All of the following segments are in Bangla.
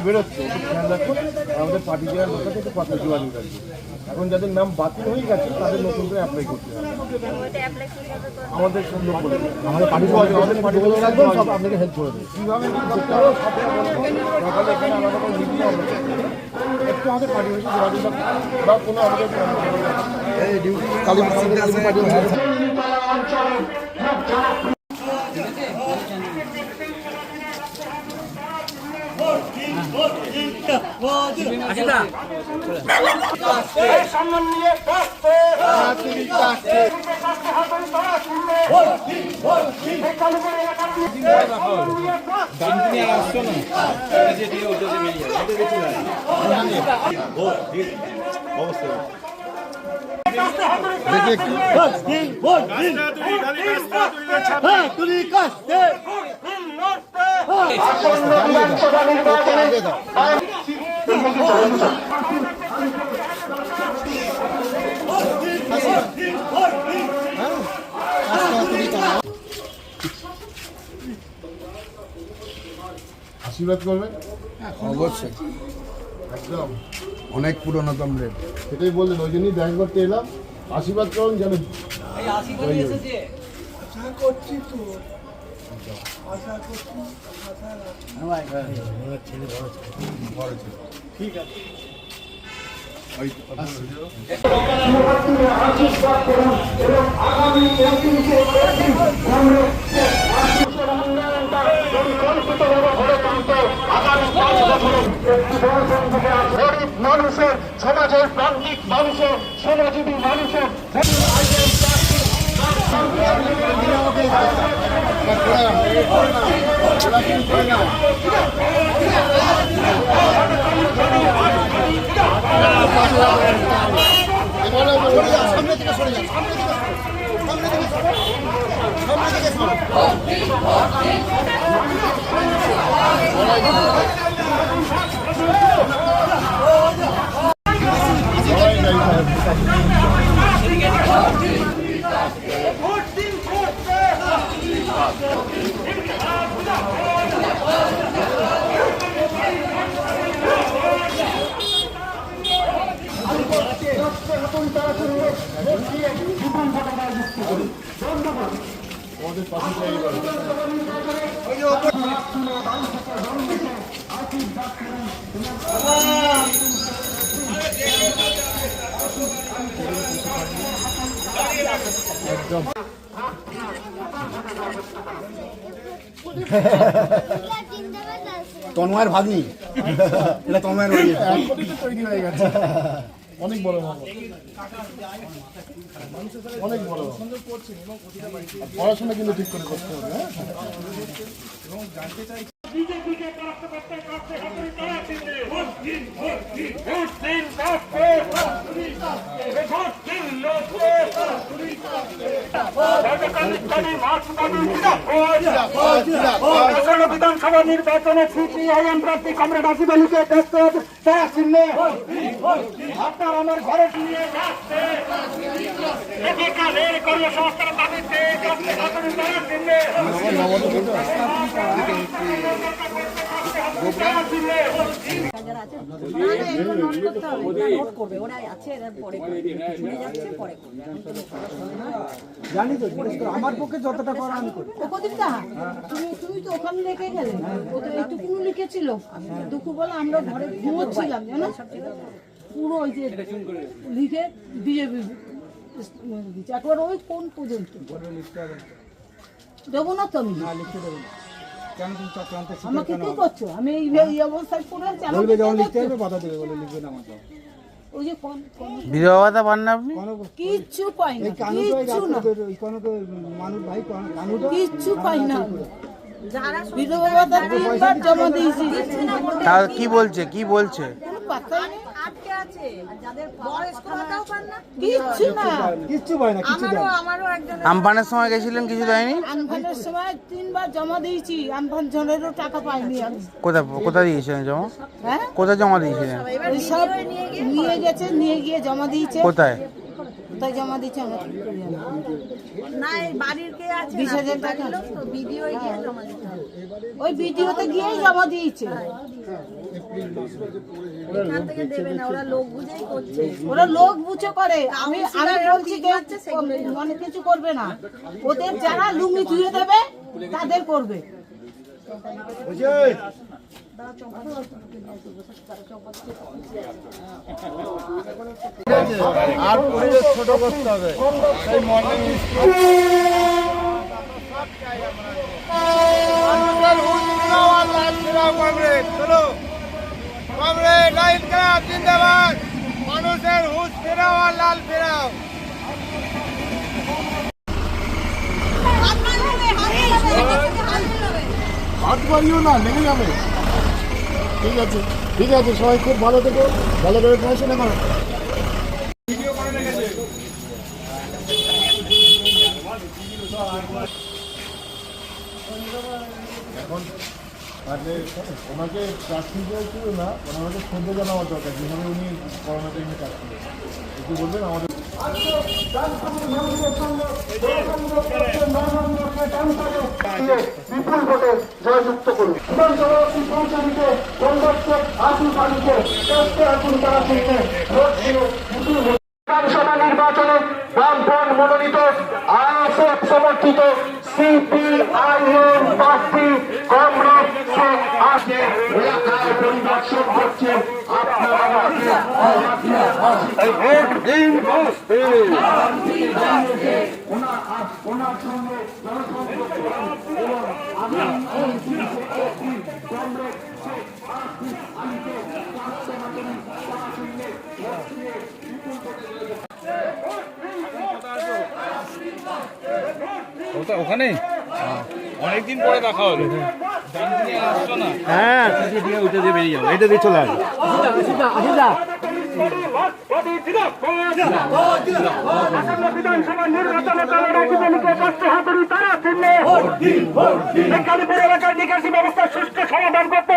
বেরোচ্ছে খেয়াল রাখুন। আমাদের পার্টি যাওয়ার লোকের একটু কথা যোগাযোগ আছে। এখন যাদের নাম বাতিল হয়ে গেছে তাদের নতুন করে অ্যাপ্লাই করতে হবে। আমাদের আমাদের পার্টি সব আপনাকে হেল্প করে দেবে। কীভাবে কী করতে হবে সকালে এখানে আলাদা করে মিটিং হবে, একটু আমাদের পার্টি হয়েছে যোগাযোগ বা কোনো আমাদের আশীর্বাদ করবেন। অবশ্যই, একদম অনেক পুরনো তমরের। সেটাই বললেন, ওই জন্যই দেখা করতে এলাম। আশীর্বাদ করুন যেন ঠিক আছে। গরিব মানুষের, সমাজের প্রান্তিক মানুষের, শ্রমজীবী মানুষের সামনে থেকে সরে যান, সামনে থেকে সরে আমাদের পাশে একদম তন্ময়ের ভাগ্নি, এটা তন্ময়ের ভাগ্নি তৈরি হয়ে গেছে। অনেক বড় অনেক বড় পড়াশোনা কিন্তু ঠিক করে করতে হবে। এবং জানতে চাই বিধানসভা নির্বাচনে সিপিআইএম প্রার্থী কমরেড আসিফ আলীকে দেখতে তারা চিহ্নে আপনার আমার ঘরে নিয়ে যাচ্ছে কর্মসংস্থানের দাবিতে তারা চিহ্নে জানি তো, আমার পক্ষে যতটা করা আমি করি। তুমি তো ওখানে রেখে গেলে, ও তো এইটুকুনি লিখেছিল দুঃখু বলে আমরা ঘরে ঘুমোচ্ছিলাম জানো, পুরো ওই যে লিখে বিজেপি একবার ওই কোন পর্যন্ত দেবো না তো আমি লিখতে দেবো না। আমাকে কি করছো? আমি এই অবস্থায় পড়ে আছি, আমাকে যখন লিখতে হবে বাধা দেবে বলে লিখবে না আমাকে। ওই যে বিধবা ভাতা পান না আপনি? কিচ্ছু পাই না, কিচ্ছু না, মানুষ ভাই কিচ্ছু পাই না। বিধবা ভাতা 3 বার জমা দিয়েছি। তা কি বলছে, কি বলছে? আটকে আছে, যাদের বয়স্ক ভাতাও পান না, কিচ্ছু না, কিচ্ছু পায় না, কিছু দেয় না। আমফানের সময় গেছিলেন, কিছু দেয়নি? আমফানের সময় 3 বার জমা দিয়েছি, আমফান জনেরও টাকা পাইনি আমি। কোথায় দিয়েছিলেন জমা? হ্যাঁ, কোথায় জমা দিয়েছিলেন? ওই সব নিয়ে গেছে, নিয়ে গিয়ে জমা দিয়েছে। কোথায়? কোথায় জমা দিচ্ছে আমরা কি করি জানি? না এই বাড়ির কে আছে 20,000 টাকা তো ভিডিও গিয়ে জমা দিতে হবে। ওই ভিডিওতে গিয়েই জমা দিয়েছে। এখান থেকে দেবে না, ওরা লোক বুঝেই করছে। ওরা লোক বুঝে করে। আমি বলছি যে অনেক কিছু করবে না, ওদের যারা লুঙ্গি ধুয়ে দেবে তাদের করবে। আর পরিবেশ ছোট করতে হবে সেই মর্নিং মানুষের হুঁশ ফেরাও আর লাল ফেরাও। হাত বাড়িও না, লেগে যাবে। ঠিক আছে, ঠিক আছে, সবাই খুব ভালো থেকো, ভালো করে পড়াশোনা করো। এখন আগে ওনাকে চাকরি ছিল না, ওনাকে শ্রদ্ধা জানাবার দরকার যেভাবে উনি করোনা টাইমে চাকরি একটু বলবেন আমাদের। বিপুল ভোটে জয়যুক্ত করুন। বিধানসভাবাসী পৌঁছানিতে কংগ্রেসের আসিফ আলীকে চেষ্টা এখন তারা চিনতে ভোট দিয়ে বিপুল ভোট। বিধানসভা নির্বাচনে বামফ্রন্ট মনোনীত আইএসএফ সমর্থিত সিপিআইএম প্রার্থী কমরেড শেখ আসিফ এলাকায় পরিদর্শন করছে। আপনারা ভোট দিন বসতে ওনার সঙ্গে জনসংযোগ এবং আগামী কমরেড শেখ আসিফ আলীকে ওখানে অনেকদিন পরে দেখা হলো। হ্যাঁ ওইটা দিয়ে বেরিয়ে যাবো, এটা দিয়ে চলে আসবো। বিধানসভা নির্বাচনে তারা চিহ্নে কালীপুর এলাকার নিকাশি ব্যবস্থা সুষ্ঠু সমাধান করতে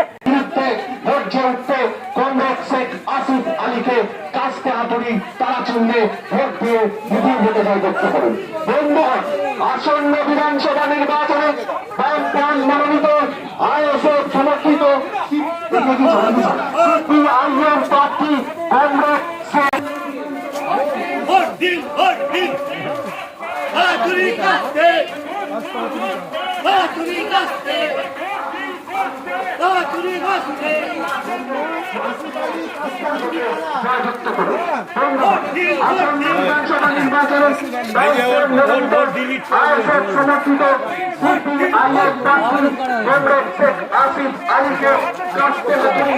ভোট উঠতে কমরেড শেখ আসিফ আলীকে কাস্তে হাতুড়ি তারা চিহ্নে ভোট দিয়ে বিপুল ভোটে জয়যুক্ত করুন। বন্ধুগণ, আসন্ন বিধানসভা নির্বাচনে বামফ্রন্ট মনোনীত আইএসএফ সমর্থিত সিপিআইএম প্রার্থী কমরেড শেখ বিধানসভা নির্বাচনে আইএসএফ সমর্থিত সিপিআইএম প্রার্থী কমরেড শেখ আসিফ আলীকে কাস্তে হাতুড়ি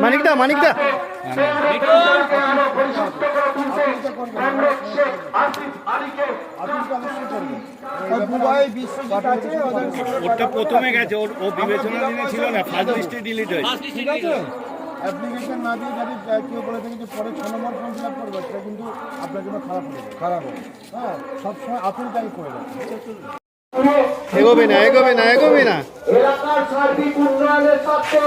মানিকদা মানিকদা ওটা প্রথমে গেছে, ও বিবেচনা দিনে ছিল না, ফার্স্ট লিস্টে ডিলিট হয়েছে। ঠিক আছে, অ্যাপ্লিকেশন না দিয়ে যদি কেউ বলে থাকে যে পরে 6 নম্বর ফর্ম ফিল আপ করবে, সেটা কিন্তু আপনার জন্য খারাপ হবে। হ্যাঁ, সবসময় আপনি তাই করে দেন। এগোবে না এগোবে না এগোবে না। এলাকার সার্বিক উন্নয়নের স্বার্থে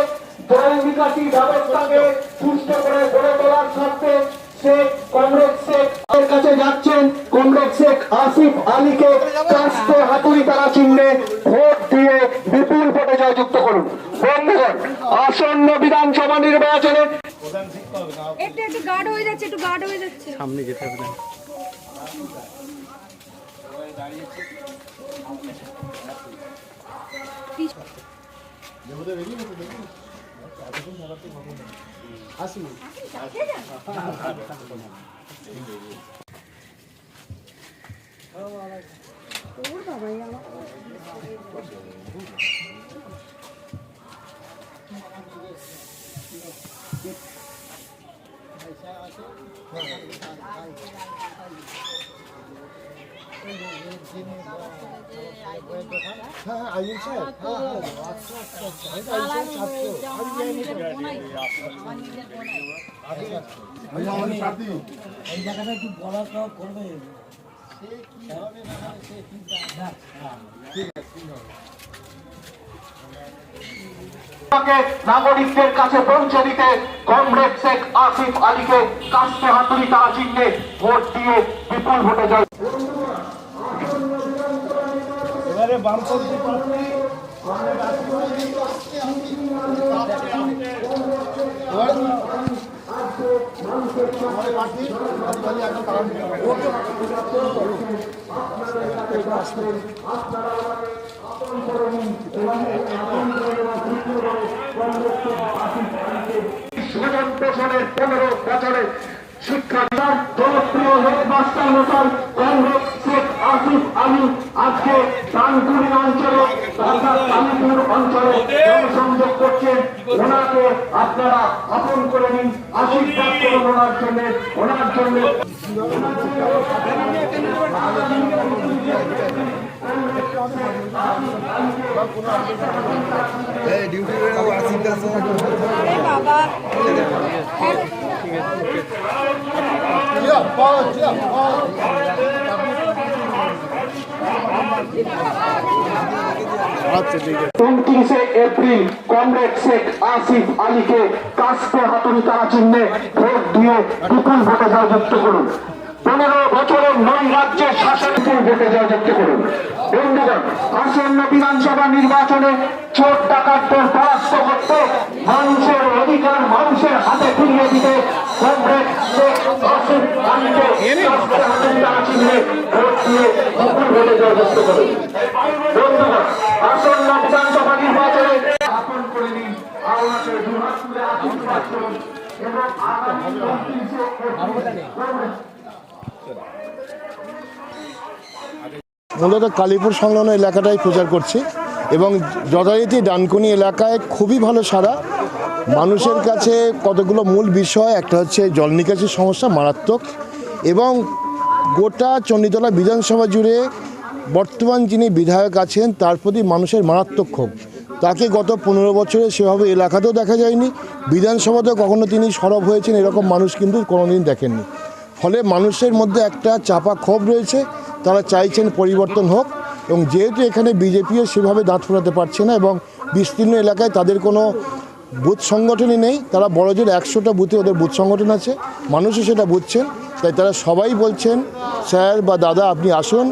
জল নিকাশি ব্যবস্থাকে সুস্থ করে গড়ে তোলার স্বার্থে শেখ কমরেড শেখ এর কাছে যাচ্ছেন। কমরেড শেখ আসিফ আলীকে কাস্তে হাতুড়ি তারা চিহ্নে ভোট দিয়ে বিপুল ভোটে জয়যুক্ত করুন। বন্ধুগণ, আসন্ন বিধানসভা নির্বাচনে একটু গার্ড হয়ে যাচ্ছে, একটু গার্ড হয়ে যাচ্ছে। সামনে যেতে হবে না। হ্যাঁ, আইন স্যার, আমাদের সাথী এই জায়গাটা একটু বড় করবে। ঠিক আছে। নাগরিকদের কাছে পৌঁছে দিতে কমরেড শেখ আসিফ আলীকে কাস্তে হাতুড়ি তারা চিহ্নে ভোট দিয়ে বিপুল ভোটে জয়। এবারে বামপন্থী প্রার্থী সুজন পোষণের 15 বছরে শিক্ষাদান জনপ্রিয় হেডমাস্টার মশাই কমরেড শেখ আসিফ আলী আজকে ডানকুনি অঞ্চলে কালীপুর অঞ্চলে জনসংযোগ করছেন। ওনাকে আপনারা আপন করে নিন, আশীর্বাদ করুন ওনার জন্য। আরে বাবা আচ্ছা ঠিক আছে। 29 এপ্রিল কমরেড শেখ আসিফ আলীকে কাস্তে হাতুড়ি তারা চিহ্নে ভোট দিয়ে বিপুল ভোটে জয়যুক্ত করুন। 15 বছরের নয় রাজ্যের শাসনকে ভোটে জয়যুক্ত করুন। বন্ধুগণ, আসন্ন বিধানসভা নির্বাচনে চোর ডাকাতদের পরাস্ত করতে, মানুষের অধিকার মানুষের হাতে ফিরিয়ে দিতে কমরেড শেখ আসিফ আলীকে কাস্তে হাতুড়ি তারা চিহ্নে ভোট দিয়ে বিপুল ভোটে জয়যুক্ত করুন। বন্ধুগণ, আসন্ন বিধানসভা নির্বাচনে আপন করে নিন, আওয়াজে দুহাত তুলে আশীর্বাদ করুন এবং আগামী 29 এপ্রিল মূলত কালীপুর সংলগ্ন এলাকাটাই প্রচার করছি এবং যথারীতি ডানকুনি এলাকায় খুবই ভালো সাড়া। মানুষের কাছে কতগুলো মূল বিষয়, একটা হচ্ছে জল নিকাশির সমস্যা মারাত্মক, এবং গোটা চণ্ডীতলা বিধানসভা জুড়ে বর্তমান যিনি বিধায়ক আছেন তার প্রতি মানুষের মারাত্মক ক্ষোভ। তাকে গত 15 বছরে সেভাবে এলাকাতেও দেখা যায়নি, বিধানসভাতেও কখনো তিনি সরব হয়েছেন এরকম মানুষ কিন্তু কোনোদিন দেখেননি। ফলে মানুষের মধ্যে একটা চাপা ক্ষোভ রয়েছে, তারা চাইছেন পরিবর্তন হোক, এবং যেহেতু এখানে বিজেপিও সেভাবে দাঁত ফোরাতে পারছে না এবং বিস্তীর্ণ এলাকায় তাদের কোনো বুথ সংগঠনই নেই, তারা বড়জোর 100টা বুথে ওদের বুথ সংগঠন আছে, মানুষও সেটা বুঝছেন, তাই তারা সবাই বলছেন স্যার বা দাদা আপনি আসুন,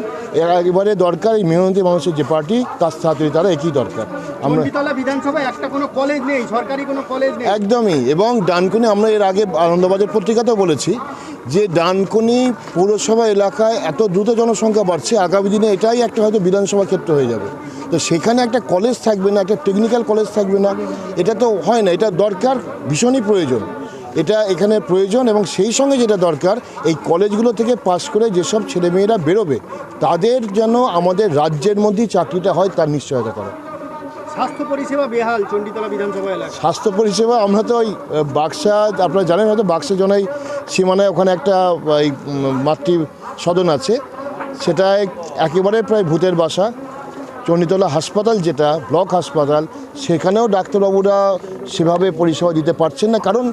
এবারে দরকার এই মেহনতি মানুষের যে পার্টি কাস্তে হাতুড়ি তারা একই দরকার। আমরা বিধানসভায় একটা কোনো কলেজ নেই, সরকারি কোনো কলেজ নেই একদমই, এবং ডানকুনি আমরা এর আগে আনন্দবাজার পত্রিকাতেও বলেছি যে ডানকুনি পৌরসভা এলাকায় এত দ্রুত জনসংখ্যা বাড়ছে, আগামী দিনে এটাই একটা হয়তো বিধানসভা ক্ষেত্র হয়ে যাবে। তো সেখানে একটা কলেজ থাকবে না, একটা টেকনিক্যাল কলেজ থাকবে না, এটা তো হয় না, এটা দরকার, ভীষণই প্রয়োজন, এটা এখানে প্রয়োজন। এবং সেই সঙ্গে যেটা দরকার, এই কলেজগুলো থেকে পাশ করে যেসব ছেলেমেয়েরা বেরোবে তাদের যেন আমাদের রাজ্যের মধ্যেই চাকরিটা হয় তার নিশ্চয়তা করা। স্বাস্থ্য পরিষেবা বেহাল চণ্ডীতলা বিধানসভা এলাকা। স্বাস্থ্য পরিষেবা আমরা তো ওই বাক্সা, আপনারা জানেন হয়তো বাক্সা জনাই সীমানায় ওখানে একটা এই মাতৃ সদন আছে, সেটায় একেবারে প্রায় ভূতের বাসা। চণ্ডীতলা হাসপাতাল যেটা ব্লক হাসপাতাল, সেখানেও ডাক্তারবাবুরা সেভাবে পরিষেবা দিতে পারছেন না, কারণ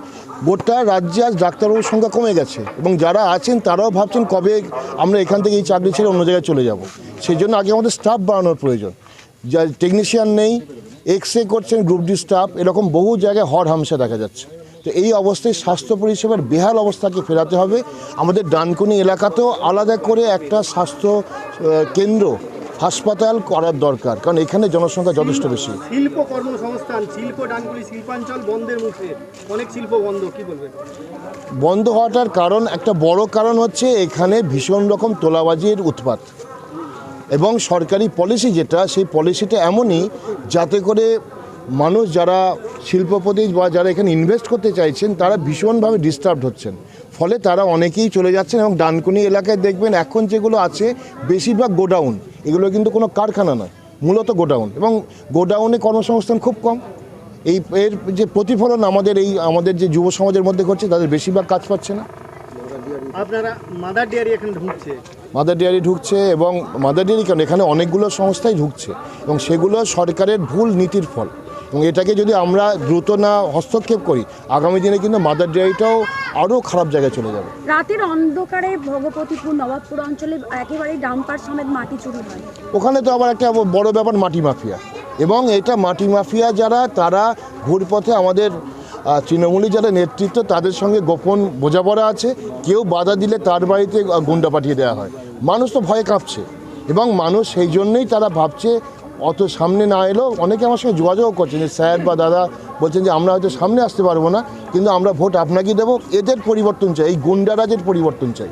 গোটা রাজ্যে আজ ডাক্তারবাবুর সংখ্যা কমে গেছে এবং যারা আছেন তারাও ভাবছেন কবে আমরা এখান থেকে এই চাকরি ছেড়ে অন্য জায়গায় চলে যাব। সেই জন্য আগে আমাদের স্টাফ বাড়ানোর প্রয়োজন, যা টেকনিশিয়ান নেই, এক্স-রে করছেন গ্রুপ ডি স্টাফ, এরকম বহু জায়গায় হর হামেশা দেখা যাচ্ছে। তো এই অবস্থায় স্বাস্থ্য পরিষেবার বেহাল অবস্থাকে ফেরাতে হবে। আমাদের ডানকুনি এলাকাতেও আলাদা করে একটা স্বাস্থ্য কেন্দ্র হাসপাতাল করার দরকার, কারণ এখানে জনসংখ্যা যথেষ্ট বেশি। শিল্প কর্মসংস্থান, শিল্প ডানকুনি শিল্পাঞ্চল বন্ধের মুখে, অনেক শিল্প বন্ধ, কি বলবেন? বন্ধ হওয়াটার কারণ, একটা বড় কারণ হচ্ছে এখানে ভীষণ রকম তোলাবাজির উৎপাত, এবং সরকারি পলিসি যেটা, সেই পলিসিটা এমনই যাতে করে মানুষ যারা শিল্পপতি বা যারা এখানে ইনভেস্ট করতে চাইছেন তারা ভীষণভাবে ডিস্টার্বড হচ্ছেন, ফলে তারা অনেকেই চলে যাচ্ছেন। এবং ডানকুনি এলাকায় দেখবেন এখন যেগুলো আছে বেশিরভাগ গোডাউন, এগুলো কিন্তু কোনো কারখানা নয়, মূলত গোডাউন, এবং গোডাউনে কর্মসংস্থান খুব কম। এর যে প্রতিফলন আমাদের যে যুব সমাজের মধ্যে ঘটছে, তাদের বেশিরভাগ কাজ পাচ্ছে না। আপনারা মাদার ডেয়ারি এখানে ঢুকছে, মাদার ডেয়ারি ঢুকছে, এবং মাদার ডেয়ারি কেন, এখানে অনেকগুলো সংস্থাই ঢুকছে, এবং সেগুলো সরকারের ভুল নীতির ফল, এবং এটাকে যদি আমরা দ্রুত না হস্তক্ষেপ করি আগামী দিনে কিন্তু মাদার ডেয়ারিটাও আরও খারাপ জায়গায় চলে যাবে। রাতের অন্ধকারে ভগবতীপুর নবাবপুর অঞ্চলে একেবারে ডাম্পার সমেত মাটি চুরি হয়। ওখানে তো আবার একটা বড় ব্যাপার মাটি মাফিয়া, এবং এটা মাটি মাফিয়া যারা তারা ঘুরপথে আমাদের তৃণমূলী যারা নেতৃত্ব তাদের সঙ্গে গোপন বোঝাপড়া আছে, কেউ বাধা দিলে তার বাড়িতে গুন্ডা পাঠিয়ে দেওয়া হয়। মানুষ তো ভয়ে কাঁপছে এবং মানুষ সেই জন্যই তারা ভাবছে অত সামনে না এলেও অনেকে আমার সঙ্গে যোগাযোগ করছেন যে স্যার বা দাদা বলছেন যে আমরা হয়তো সামনে আসতে পারবো না, কিন্তু আমরা ভোট আপনাকেই দেবো। এদের পরিবর্তন চাই, এই গুন্ডারাজের পরিবর্তন চাই।